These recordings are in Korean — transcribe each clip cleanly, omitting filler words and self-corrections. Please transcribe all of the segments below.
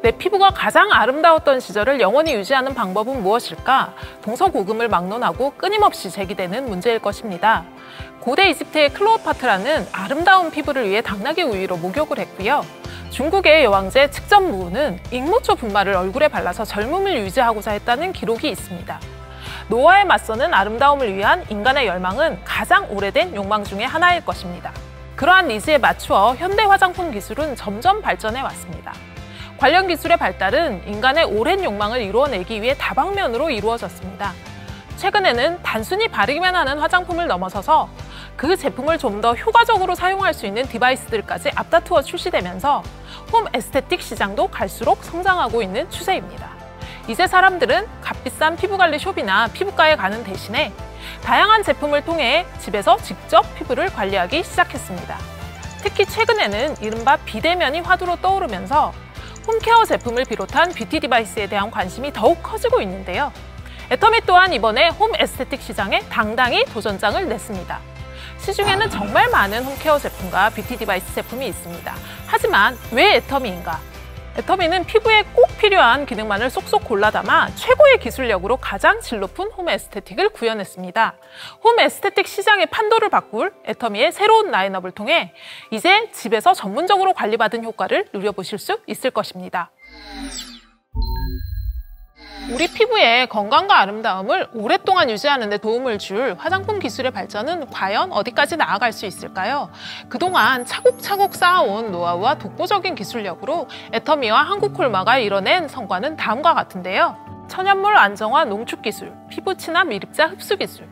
내 피부가 가장 아름다웠던 시절을 영원히 유지하는 방법은 무엇일까? 동서고금을 막론하고 끊임없이 제기되는 문제일 것입니다. 고대 이집트의 클레오파트라는 아름다운 피부를 위해 당나귀 우유로 목욕을 했고요. 중국의 여왕제 측전무는 익모초 분말을 얼굴에 발라서 젊음을 유지하고자 했다는 기록이 있습니다. 노화에 맞서는 아름다움을 위한 인간의 열망은 가장 오래된 욕망 중의 하나일 것입니다. 그러한 니즈에 맞추어 현대 화장품 기술은 점점 발전해 왔습니다. 관련 기술의 발달은 인간의 오랜 욕망을 이루어내기 위해 다방면으로 이루어졌습니다. 최근에는 단순히 바르기만 하는 화장품을 넘어서서 그 제품을 좀 더 효과적으로 사용할 수 있는 디바이스들까지 앞다투어 출시되면서 홈 에스테틱 시장도 갈수록 성장하고 있는 추세입니다. 이제 사람들은 값비싼 피부관리 숍이나 피부과에 가는 대신에 다양한 제품을 통해 집에서 직접 피부를 관리하기 시작했습니다. 특히 최근에는 이른바 비대면이 화두로 떠오르면서 홈케어 제품을 비롯한 뷰티 디바이스에 대한 관심이 더욱 커지고 있는데요. 애터미 또한 이번에 홈 에스테틱 시장에 당당히 도전장을 냈습니다. 시중에는 정말 많은 홈케어 제품과 뷰티 디바이스 제품이 있습니다. 하지만 왜 애터미인가? 애터미는 피부에 꼭 필요한 기능만을 쏙쏙 골라 담아 최고의 기술력으로 가장 질 높은 홈 에스테틱을 구현했습니다. 홈 에스테틱 시장의 판도를 바꿀 애터미의 새로운 라인업을 통해 이제 집에서 전문적으로 관리받은 효과를 누려보실 수 있을 것입니다. 우리 피부의 건강과 아름다움을 오랫동안 유지하는 데 도움을 줄 화장품 기술의 발전은 과연 어디까지 나아갈 수 있을까요? 그동안 차곡차곡 쌓아온 노하우와 독보적인 기술력으로 애터미와 한국콜마가 이뤄낸 성과는 다음과 같은데요. 천연물 안정화 농축 기술, 피부 친화 미립자 흡수 기술,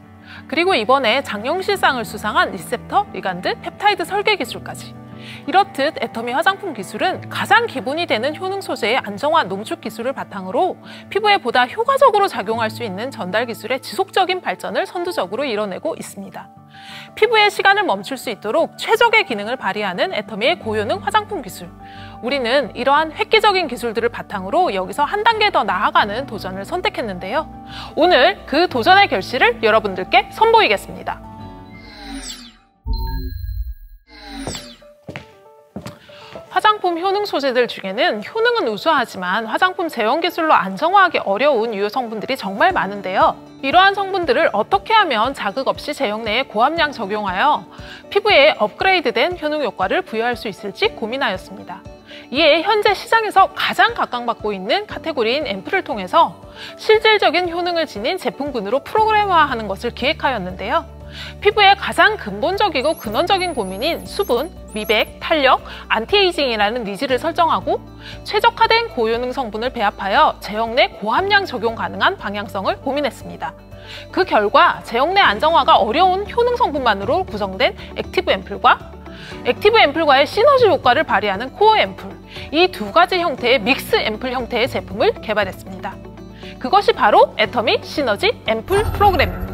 그리고 이번에 장영실상을 수상한 리셉터, 리간드, 펩타이드 설계 기술까지. 이렇듯 애터미 화장품 기술은 가장 기본이 되는 효능 소재의 안정화 농축 기술을 바탕으로 피부에 보다 효과적으로 작용할 수 있는 전달 기술의 지속적인 발전을 선두적으로 이뤄내고 있습니다. 피부의 시간을 멈출 수 있도록 최적의 기능을 발휘하는 애터미의 고효능 화장품 기술. 우리는 이러한 획기적인 기술들을 바탕으로 여기서 한 단계 더 나아가는 도전을 선택했는데요. 오늘 그 도전의 결실을 여러분들께 선보이겠습니다. 화장품 효능 소재들 중에는 효능은 우수하지만 화장품 제형 기술로 안정화하기 어려운 유효 성분들이 정말 많은데요. 이러한 성분들을 어떻게 하면 자극 없이 제형 내에 고함량 적용하여 피부에 업그레이드된 효능 효과를 부여할 수 있을지 고민하였습니다. 이에 현재 시장에서 가장 각광받고 있는 카테고리인 앰플을 통해서 실질적인 효능을 지닌 제품군으로 프로그램화하는 것을 기획하였는데요. 피부의 가장 근본적이고 근원적인 고민인 수분, 미백, 탄력, 안티에이징이라는 니즈를 설정하고 최적화된 고효능 성분을 배합하여 제형 내 고함량 적용 가능한 방향성을 고민했습니다. 그 결과 제형 내 안정화가 어려운 효능 성분만으로 구성된 액티브 앰플과 액티브 앰플과의 시너지 효과를 발휘하는 코어 앰플, 이 두 가지 형태의 믹스 앰플 형태의 제품을 개발했습니다. 그것이 바로 애터미 시너지 앰플 프로그램입니다.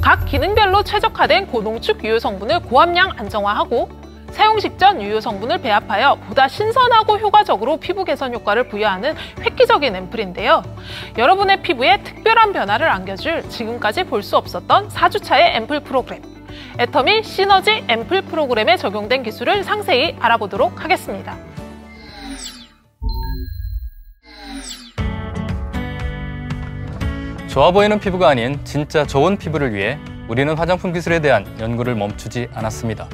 각 기능별로 최적화된 고농축 유효 성분을 고함량 안정화하고 사용 직전 유효 성분을 배합하여 보다 신선하고 효과적으로 피부 개선 효과를 부여하는 획기적인 앰플인데요. 여러분의 피부에 특별한 변화를 안겨줄 지금까지 볼 수 없었던 4주차의 앰플 프로그램, 애터미 시너지 앰플 프로그램에 적용된 기술을 상세히 알아보도록 하겠습니다. 좋아 보이는 피부가 아닌 진짜 좋은 피부를 위해 우리는 화장품 기술에 대한 연구를 멈추지 않았습니다.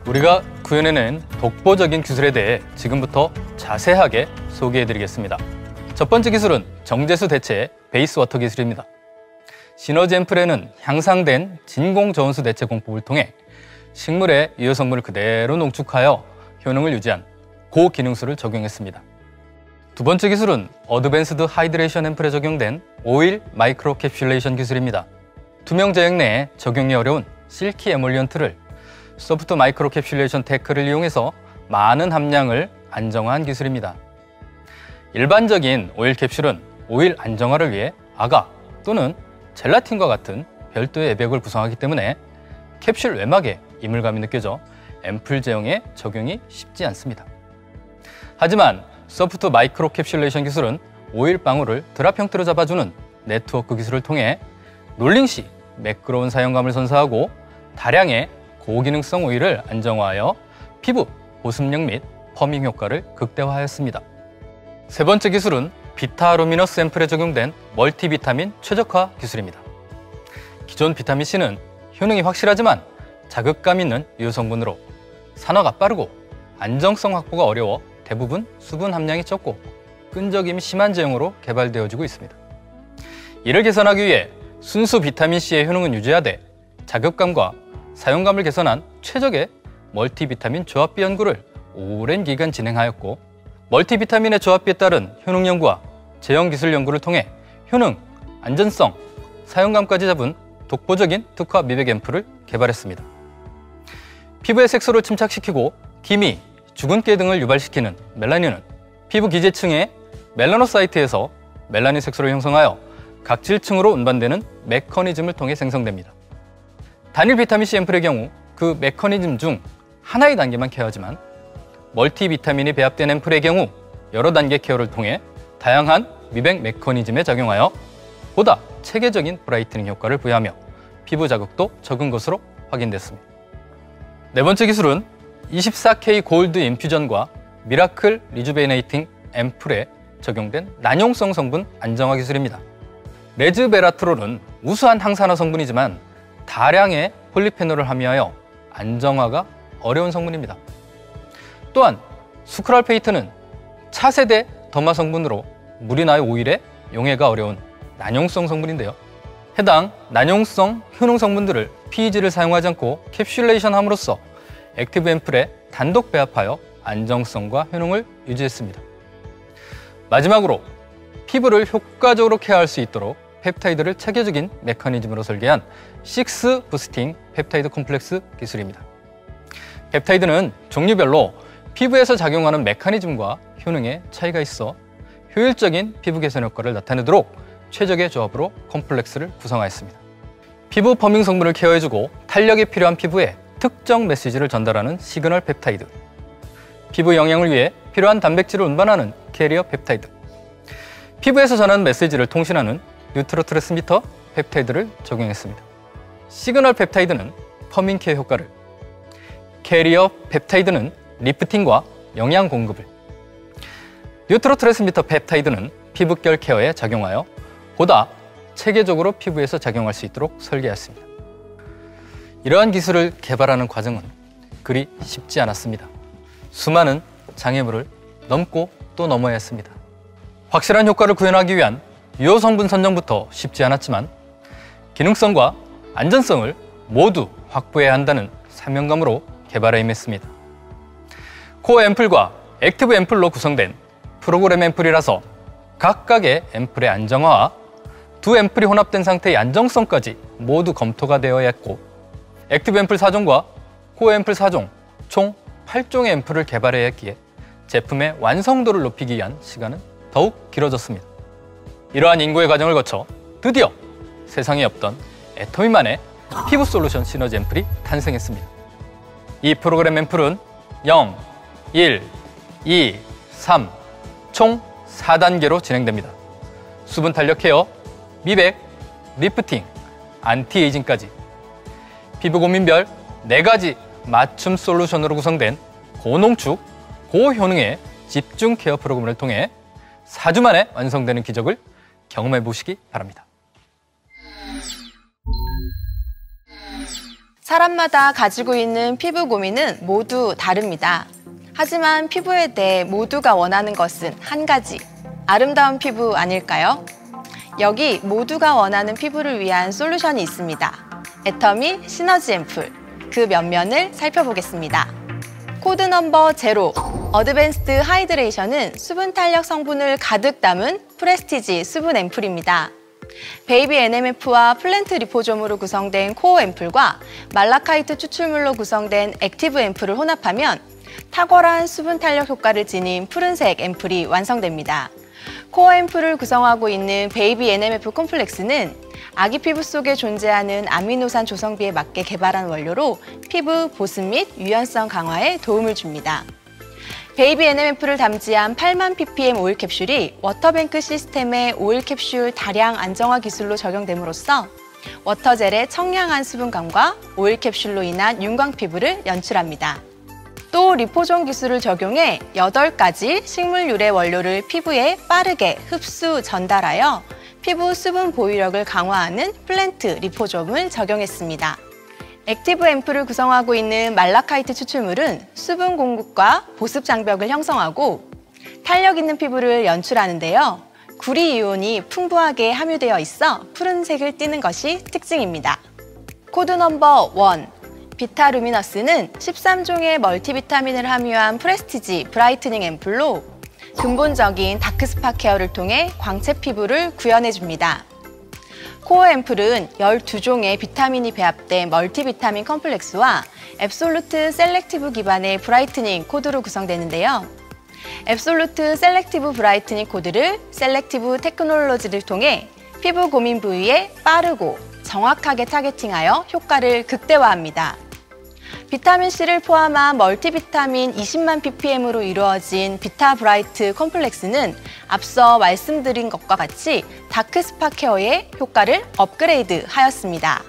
우리가 구현해낸 독보적인 기술에 대해 지금부터 자세하게 소개해드리겠습니다. 첫 번째 기술은 정제수 대체 베이스 워터 기술입니다. 시너지 앰플에는 향상된 진공 저온수 대체 공법을 통해 식물의 유효 성분을 그대로 농축하여 효능을 유지한 고기능수를 적용했습니다. 두 번째 기술은 어드밴스드 하이드레이션 앰플에 적용된 오일 마이크로 캡슐레이션 기술입니다. 투명 제형 내에 적용이 어려운 실키 에몰리언트를 소프트 마이크로 캡슐레이션 테크를 이용해서 많은 함량을 안정화한 기술입니다. 일반적인 오일 캡슐은 오일 안정화를 위해 아가 또는 젤라틴과 같은 별도의 외벽을 구성하기 때문에 캡슐 외막에 이물감이 느껴져 앰플 제형에 적용이 쉽지 않습니다. 하지만 소프트 마이크로 캡슐레이션 기술은 오일 방울을 드랍 형태로 잡아주는 네트워크 기술을 통해 놀링 시 매끄러운 사용감을 선사하고 다량의 고기능성 오일을 안정화하여 피부 보습력 및 퍼밍 효과를 극대화하였습니다. 세 번째 기술은 비타루미너스 앰플에 적용된 멀티비타민 최적화 기술입니다. 기존 비타민C는 효능이 확실하지만 자극감 있는 유효 성분으로 산화가 빠르고 안정성 확보가 어려워 대부분 수분 함량이 적고 끈적임이 심한 제형으로 개발되어지고 있습니다. 이를 개선하기 위해 순수 비타민C의 효능은 유지하되 자극감과 사용감을 개선한 최적의 멀티비타민 조합비 연구를 오랜 기간 진행하였고, 멀티비타민의 조합비에 따른 효능 연구와 제형 기술 연구를 통해 효능, 안전성, 사용감까지 잡은 독보적인 특화 미백 앰플을 개발했습니다. 피부의 색소를 침착시키고 기미, 주근깨 등을 유발시키는 멜라닌은 피부 기재층의 멜라노사이트에서 멜라닌 색소를 형성하여 각질층으로 운반되는 메커니즘을 통해 생성됩니다. 단일 비타민C 앰플의 경우 그 메커니즘 중 하나의 단계만 케어하지만 멀티비타민이 배합된 앰플의 경우 여러 단계 케어를 통해 다양한 미백 메커니즘에 작용하여 보다 체계적인 브라이트닝 효과를 부여하며 피부 자극도 적은 것으로 확인됐습니다. 네 번째 기술은 24K 골드 인퓨전과 미라클 리주베네이팅 앰플에 적용된 난용성 성분 안정화 기술입니다. 레즈베라트롤은 우수한 항산화 성분이지만 다량의 폴리페놀을 함유하여 안정화가 어려운 성분입니다. 또한 수크랄페이트는 차세대 더마 성분으로 물이나 오일에 용해가 어려운 난용성 성분인데요. 해당 난용성 효능 성분들을 PEG를 사용하지 않고 캡슐레이션 함으로써 액티브 앰플에 단독 배합하여 안정성과 효능을 유지했습니다. 마지막으로 피부를 효과적으로 케어할 수 있도록 펩타이드를 체계적인 메커니즘으로 설계한 6 부스팅 펩타이드 콤플렉스 기술입니다. 펩타이드는 종류별로 피부에서 작용하는 메커니즘과 효능에 차이가 있어 효율적인 피부 개선 효과를 나타내도록 최적의 조합으로 콤플렉스를 구성하였습니다. 피부 퍼밍 성분을 케어해주고 탄력이 필요한 피부에 특정 메시지를 전달하는 시그널 펩타이드, 피부 영양을 위해 필요한 단백질을 운반하는 캐리어 펩타이드, 피부에서 전하는 메시지를 통신하는 뉴트로트랜스미터 펩타이드를 적용했습니다. 시그널 펩타이드는 퍼밍 케어 효과를, 캐리어 펩타이드는 리프팅과 영양 공급을, 뉴트로트랜스미터 펩타이드는 피부결 케어에 작용하여 보다 체계적으로 피부에서 작용할 수 있도록 설계했습니다. 이러한 기술을 개발하는 과정은 그리 쉽지 않았습니다. 수많은 장애물을 넘고 또 넘어야 했습니다. 확실한 효과를 구현하기 위한 유효 성분 선정부터 쉽지 않았지만 기능성과 안전성을 모두 확보해야 한다는 사명감으로 개발에 임했습니다. 코어 앰플과 액티브 앰플로 구성된 프로그램 앰플이라서 각각의 앰플의 안정화와 두 앰플이 혼합된 상태의 안정성까지 모두 검토가 되어야 했고, 액티브 앰플 4종과 코어 앰플 4종, 총 8종의 앰플을 개발해야 했기에 제품의 완성도를 높이기 위한 시간은 더욱 길어졌습니다. 이러한 인고의 과정을 거쳐 드디어 세상에 없던 애터미만의 피부 솔루션 시너지 앰플이 탄생했습니다. 이 프로그램 앰플은 0, 1, 2, 3, 총 4단계로 진행됩니다. 수분 탄력 케어, 미백, 리프팅, 안티에이징까지 피부 고민별 4가지 맞춤 솔루션으로 구성된 고농축, 고효능의 집중 케어 프로그램을 통해 4주 만에 완성되는 기적을 경험해 보시기 바랍니다. 사람마다 가지고 있는 피부 고민은 모두 다릅니다. 하지만 피부에 대해 모두가 원하는 것은 한 가지, 아름다운 피부 아닐까요? 여기 모두가 원하는 피부를 위한 솔루션이 있습니다. 애터미 시너지 앰플, 그 면면을 살펴보겠습니다. 코드 넘버 0, 어드밴스드 하이드레이션은 수분 탄력 성분을 가득 담은 프레스티지 수분 앰플입니다. 베이비 NMF와 플랜트 리포좀으로 구성된 코어 앰플과 말라카이트 추출물로 구성된 액티브 앰플을 혼합하면 탁월한 수분 탄력 효과를 지닌 푸른색 앰플이 완성됩니다. 코어 앰플을 구성하고 있는 베이비 NMF 콤플렉스는 아기 피부 속에 존재하는 아미노산 조성비에 맞게 개발한 원료로 피부 보습 및 유연성 강화에 도움을 줍니다. 베이비 NMF를 담지한 8만 ppm 오일 캡슐이 워터뱅크 시스템의 오일 캡슐 다량 안정화 기술로 적용됨으로써 워터젤의 청량한 수분감과 오일 캡슐로 인한 윤광 피부를 연출합니다. 또 리포존 기술을 적용해 8가지 식물 유래 원료를 피부에 빠르게 흡수 전달하여 피부 수분 보유력을 강화하는 플랜트 리포솜을 적용했습니다. 액티브 앰플을 구성하고 있는 말라카이트 추출물은 수분 공급과 보습 장벽을 형성하고 탄력 있는 피부를 연출하는데요. 구리 이온이 풍부하게 함유되어 있어 푸른색을 띠는 것이 특징입니다. 코드 넘버 1. 비타루미너스는 13종의 멀티비타민을 함유한 프레스티지 브라이트닝 앰플로 근본적인 다크스팟 케어를 통해 광채 피부를 구현해줍니다. 코어 앰플은 12종의 비타민이 배합된 멀티비타민 컴플렉스와 앱솔루트 셀렉티브 기반의 브라이트닝 코드로 구성되는데요. 앱솔루트 셀렉티브 브라이트닝 코드를 셀렉티브 테크놀로지를 통해 피부 고민 부위에 빠르고 정확하게 타겟팅하여 효과를 극대화합니다. 비타민C를 포함한 멀티비타민 20만 ppm으로 이루어진 비타 브라이트 컴플렉스는 앞서 말씀드린 것과 같이 다크스팟 케어의 효과를 업그레이드 하였습니다.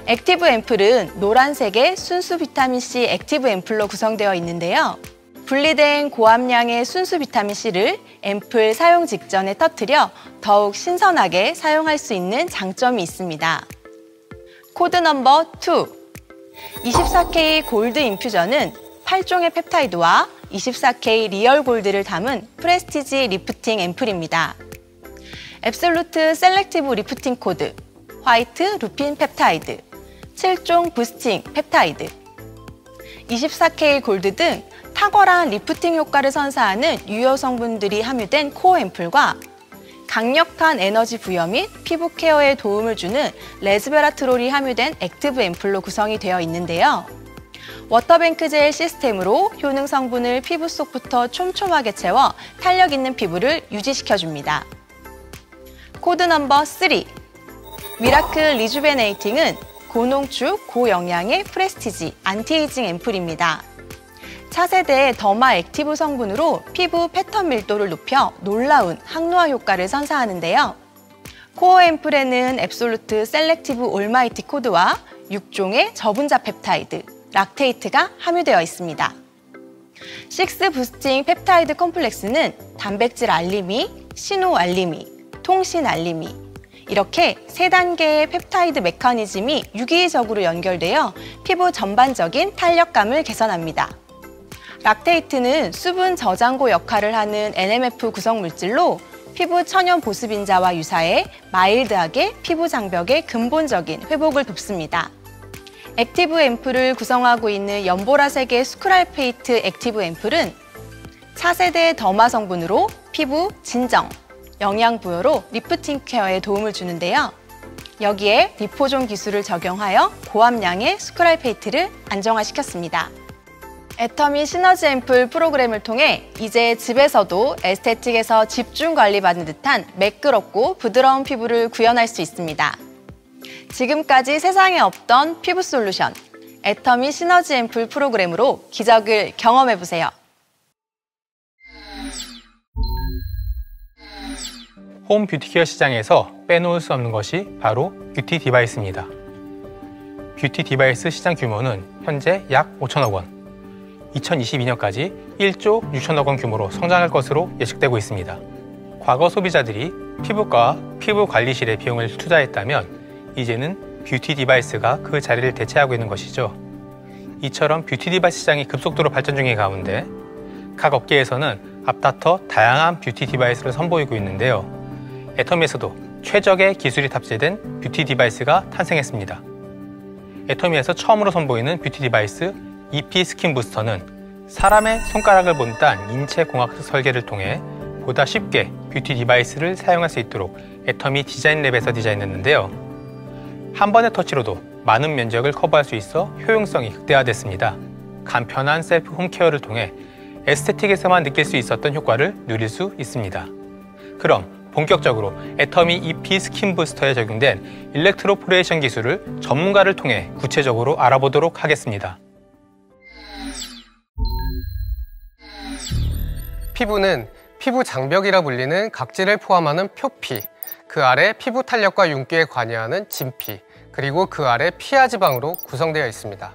액티브 앰플은 노란색의 순수 비타민C 액티브 앰플로 구성되어 있는데요. 분리된 고함량의 순수 비타민C를 앰플 사용 직전에 터뜨려 더욱 신선하게 사용할 수 있는 장점이 있습니다. 코드 넘버 2. 24K 골드 인퓨전은 8종의 펩타이드와 24K 리얼 골드를 담은 프레스티지 리프팅 앰플입니다. 앱솔루트 셀렉티브 리프팅 코드, 화이트 루핀 펩타이드, 7종 부스팅 펩타이드, 24K 골드 등 탁월한 리프팅 효과를 선사하는 유효 성분들이 함유된 코어 앰플과 강력한 에너지 부여 및 피부 케어에 도움을 주는 레스베라트롤이 함유된 액티브 앰플로 구성이 되어 있는데요. 워터뱅크 젤 시스템으로 효능 성분을 피부 속부터 촘촘하게 채워 탄력 있는 피부를 유지시켜줍니다. 코드 넘버 3. 미라클 리주베네이팅은 고농축, 고영양의 프레스티지 안티에이징 앰플입니다. 차세대 더마 액티브 성분으로 피부 패턴 밀도를 높여 놀라운 항노화 효과를 선사하는데요. 코어 앰플에는 앱솔루트 셀렉티브 올마이티 코드와 6종의 저분자 펩타이드, 락테이트가 함유되어 있습니다. 6 부스팅 펩타이드 컴플렉스는 단백질 알림이, 신호 알림이, 통신 알림이 이렇게 3단계의 펩타이드 메커니즘이 유기적으로 연결되어 피부 전반적인 탄력감을 개선합니다. 락테이트는 수분 저장고 역할을 하는 NMF 구성 물질로 피부 천연 보습인자와 유사해 마일드하게 피부 장벽의 근본적인 회복을 돕습니다. 액티브 앰플을 구성하고 있는 연보라색의 스크랄페이트 액티브 앰플은 차세대 더마 성분으로 피부 진정, 영양 부여로 리프팅 케어에 도움을 주는데요. 여기에 리포존 기술을 적용하여 고함량의 스크랄페이트를 안정화시켰습니다. 애터미 시너지 앰플 프로그램을 통해 이제 집에서도 에스테틱에서 집중 관리받는 듯한 매끄럽고 부드러운 피부를 구현할 수 있습니다. 지금까지 세상에 없던 피부 솔루션, 애터미 시너지 앰플 프로그램으로 기적을 경험해보세요. 홈 뷰티케어 시장에서 빼놓을 수 없는 것이 바로 뷰티 디바이스입니다. 뷰티 디바이스 시장 규모는 현재 약 5천억 원, 2022년까지 1조 6천억 원 규모로 성장할 것으로 예측되고 있습니다. 과거 소비자들이 피부과와 피부관리실에 비용을 투자했다면 이제는 뷰티 디바이스가 그 자리를 대체하고 있는 것이죠. 이처럼 뷰티 디바이스 시장이 급속도로 발전 중인 가운데 각 업계에서는 앞다퉈 다양한 뷰티 디바이스를 선보이고 있는데요. 애터미에서도 최적의 기술이 탑재된 뷰티 디바이스가 탄생했습니다. 애터미에서 처음으로 선보이는 뷰티 디바이스 EP 스킨 부스터는 사람의 손가락을 본딴 인체공학적 설계를 통해 보다 쉽게 뷰티 디바이스를 사용할 수 있도록 애터미 디자인랩에서 디자인했는데요. 한 번의 터치로도 많은 면적을 커버할 수 있어 효용성이 극대화됐습니다. 간편한 셀프 홈케어를 통해 에스테틱에서만 느낄 수 있었던 효과를 누릴 수 있습니다. 그럼 본격적으로 애터미 EP 스킨 부스터에 적용된 일렉트로포레이션 기술을 전문가를 통해 구체적으로 알아보도록 하겠습니다. 피부는 피부 장벽이라 불리는 각질을 포함하는 표피, 그 아래 피부 탄력과 윤기에 관여하는 진피, 그리고 그 아래 피하 지방으로 구성되어 있습니다.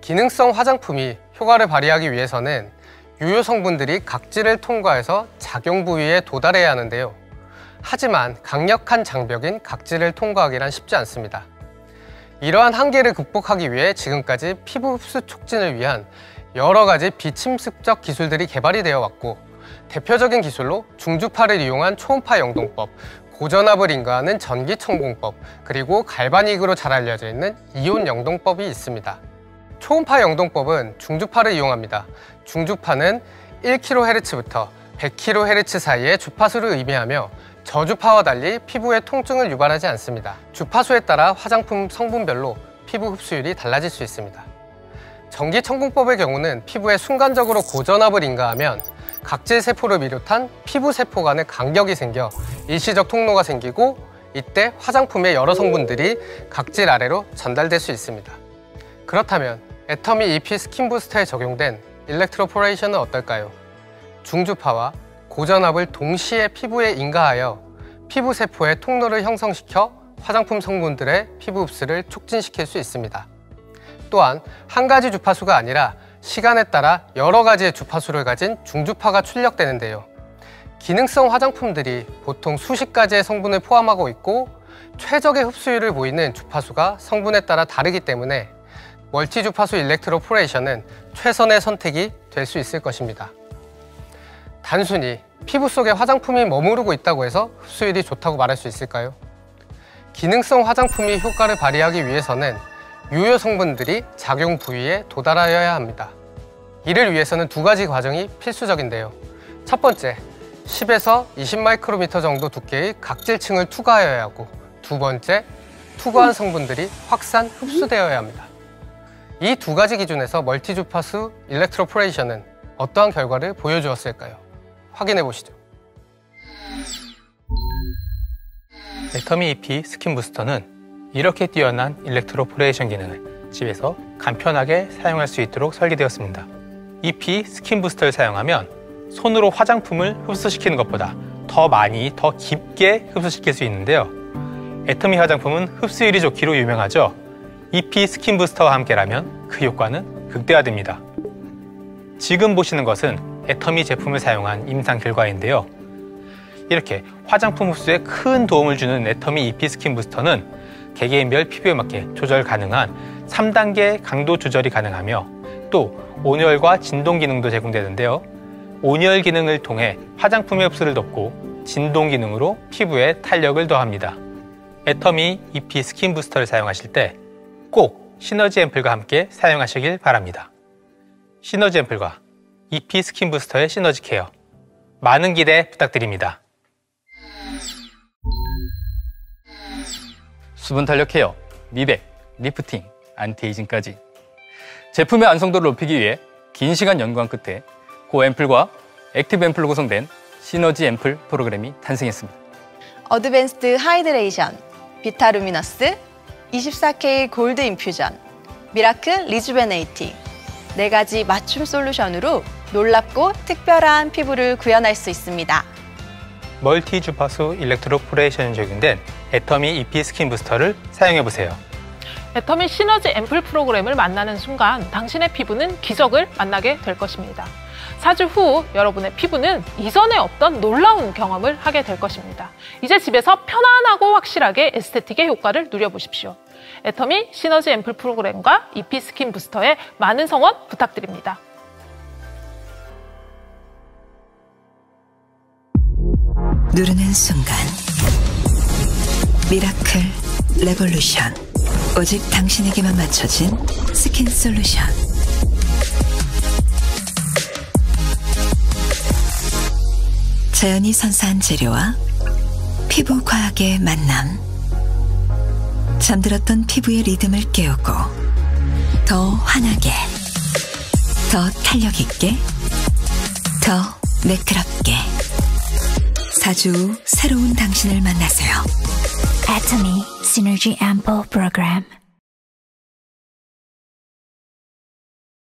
기능성 화장품이 효과를 발휘하기 위해서는 유효 성분들이 각질을 통과해서 작용 부위에 도달해야 하는데요. 하지만 강력한 장벽인 각질을 통과하기란 쉽지 않습니다. 이러한 한계를 극복하기 위해 지금까지 피부 흡수 촉진을 위한 여러 가지 비침습적 기술들이 개발이 되어 왔고, 대표적인 기술로 중주파를 이용한 초음파 영동법, 고전압을 인가하는 전기천공법, 그리고 갈바닉으로 잘 알려져 있는 이온 영동법이 있습니다. 초음파 영동법은 중주파를 이용합니다. 중주파는 1kHz부터 100kHz 사이의 주파수를 의미하며 저주파와 달리 피부에 통증을 유발하지 않습니다. 주파수에 따라 화장품 성분별로 피부 흡수율이 달라질 수 있습니다. 전기천공법의 경우는 피부에 순간적으로 고전압을 인가하면 각질세포를 비롯한 피부세포 간에 간격이 생겨 일시적 통로가 생기고, 이때 화장품의 여러 성분들이 각질 아래로 전달될 수 있습니다. 그렇다면 애터미 EP 스킨 부스터에 적용된 일렉트로포레이션은 어떨까요? 중주파와 고전압을 동시에 피부에 인가하여 피부세포의 통로를 형성시켜 화장품 성분들의 피부 흡수를 촉진시킬 수 있습니다. 또한 한 가지 주파수가 아니라 시간에 따라 여러 가지의 주파수를 가진 중주파가 출력되는데요. 기능성 화장품들이 보통 수십 가지의 성분을 포함하고 있고, 최적의 흡수율을 보이는 주파수가 성분에 따라 다르기 때문에 멀티주파수 일렉트로포레이션은 최선의 선택이 될 수 있을 것입니다. 단순히 피부 속에 화장품이 머무르고 있다고 해서 흡수율이 좋다고 말할 수 있을까요? 기능성 화장품이 효과를 발휘하기 위해서는 유효 성분들이 작용 부위에 도달하여야 합니다. 이를 위해서는 두 가지 과정이 필수적인데요. 첫 번째, 10에서 20마이크로미터 정도 두께의 각질층을 투과하여야 하고, 두 번째, 투과한 성분들이 확산 흡수되어야 합니다. 이 두 가지 기준에서 멀티주파수 일렉트로포레이션은 어떠한 결과를 보여주었을까요? 확인해 보시죠. 애터미 EP 스킨 부스터는 이렇게 뛰어난 일렉트로포레이션 기능을 집에서 간편하게 사용할 수 있도록 설계되었습니다. EP 스킨 부스터를 사용하면 손으로 화장품을 흡수시키는 것보다 더 많이, 더 깊게 흡수시킬 수 있는데요. 애터미 화장품은 흡수율이 좋기로 유명하죠. EP 스킨 부스터와 함께라면 그 효과는 극대화됩니다. 지금 보시는 것은 애터미 제품을 사용한 임상 결과인데요. 이렇게 화장품 흡수에 큰 도움을 주는 애터미 EP 스킨 부스터는 개개인별 피부에 맞게 조절 가능한 3단계 강도 조절이 가능하며, 또 온열과 진동 기능도 제공되는데요. 온열 기능을 통해 화장품의 흡수를 돕고, 진동 기능으로 피부에 탄력을 더합니다. 애터미 EP 스킨 부스터를 사용하실 때 꼭 시너지 앰플과 함께 사용하시길 바랍니다. 시너지 앰플과 EP 스킨 부스터의 시너지 케어, 많은 기대 부탁드립니다. 수분 탄력 케어, 미백, 리프팅, 안티에이징까지 제품의 완성도를 높이기 위해 긴 시간 연구한 끝에 고앰플과 액티브 앰플로 구성된 시너지 앰플 프로그램이 탄생했습니다. 어드밴스드 하이드레이션, 비타루미너스, 24K 골드 인퓨전, 미라클 리주베네이팅, 4가지 맞춤 솔루션으로 놀랍고 특별한 피부를 구현할 수 있습니다. 멀티 주파수 일렉트로포레이션이 적용된 애터미 EP 스킨 부스터를 사용해보세요. 애터미 시너지 앰플 프로그램을 만나는 순간 당신의 피부는 기적을 만나게 될 것입니다. 4주 후 여러분의 피부는 이전에 없던 놀라운 경험을 하게 될 것입니다. 이제 집에서 편안하고 확실하게 에스테틱의 효과를 누려보십시오. 애터미 시너지 앰플 프로그램과 EP 스킨 부스터에 많은 성원 부탁드립니다. 누르는 순간 미라클 레볼루션, 오직 당신에게만 맞춰진 스킨 솔루션. 자연이 선사한 재료와 피부 과학의 만남. 잠들었던 피부의 리듬을 깨우고 더 환하게, 더 탄력 있게, 더 매끄럽게 4주 후 새로운 당신을 만나세요. 애터미 시너지 앰플 프로그램.